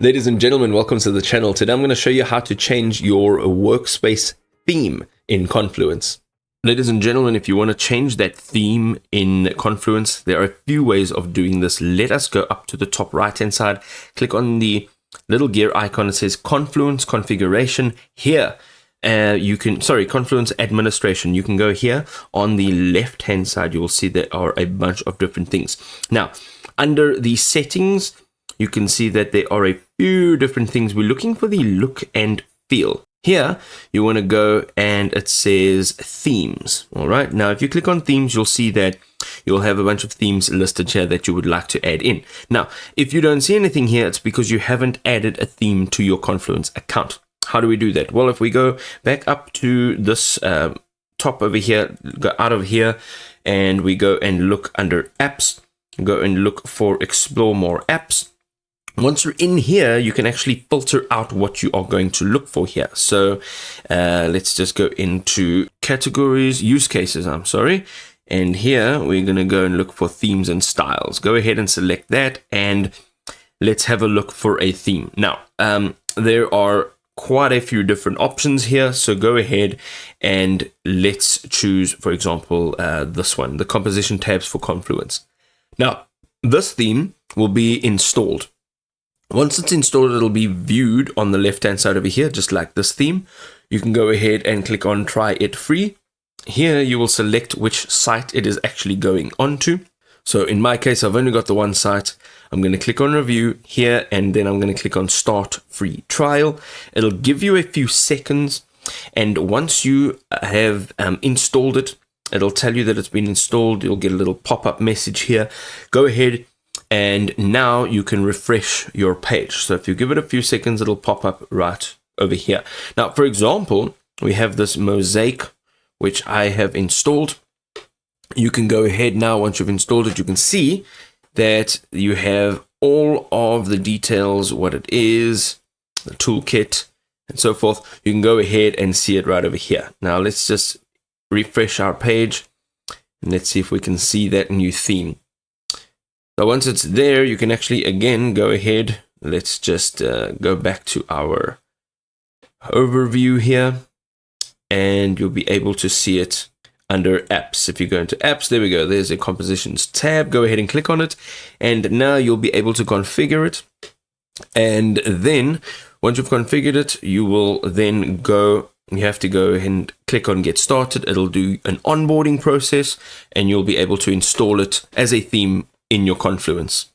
Ladies and gentlemen, welcome to the channel. Today I'm going to show you how to change your workspace theme in Confluence. Ladies and gentlemen, if you want to change that theme in Confluence, there are a few ways of doing this. Let us go up to the top right hand side, click on the little gear icon that says Confluence Configuration. Here Confluence Administration. You can go here on the left hand side. You will see there are a bunch of different things. Now, under the settings, you can see that there are a few different things. We're looking for the look and feel. Here, you want to go and it says themes. All right. Now, if you click on themes, you'll see that you'll have a bunch of themes listed here that you would like to add in. Now, if you don't see anything here, it's because you haven't added a theme to your Confluence account. How do we do that? Well, if we go back up to this top over here, go out of here, and we go and look under apps, go and look for explore more apps. Once you're in here, you can actually filter out what you are going to look for here. So let's just go into categories, use cases, and here we're going to go and look for themes and styles. Go ahead and select that, and let's have a look for a theme. Now, there are quite a few different options here, so go ahead and let's choose, for example, this one, the composition tabs for Confluence. Now, this theme will be installed. Once it's installed, it'll be viewed on the left-hand side over here, just like this theme. You can go ahead and click on Try It Free. Here, you will select which site it is actually going onto. So in my case, I've only got the one site. I'm going to click on Review here, and then I'm going to click on Start Free Trial. It'll give you a few seconds, and once you have installed it, it'll tell you that it's been installed. You'll get a little pop-up message here. Go ahead, and now you can refresh your page. So if you give it a few seconds, it'll pop up right over here. Now, for example, we have this mosaic, which I have installed. You can go ahead now, once you've installed it, you can see that you have all of the details, what it is, the toolkit, and so forth. You can go ahead and see it right over here. Now, let's just refresh our page, and let's see if we can see that new theme. So once it's there, you can actually, again, go ahead. Let's just go back to our overview here, and you'll be able to see it under apps. If you go into apps, there we go. There's a compositions tab. Go ahead and click on it, and now you'll be able to configure it. And then once you've configured it, you will then go. You have to go and click on Get Started. It'll do an onboarding process, and you'll be able to install it as a theme in your Confluence.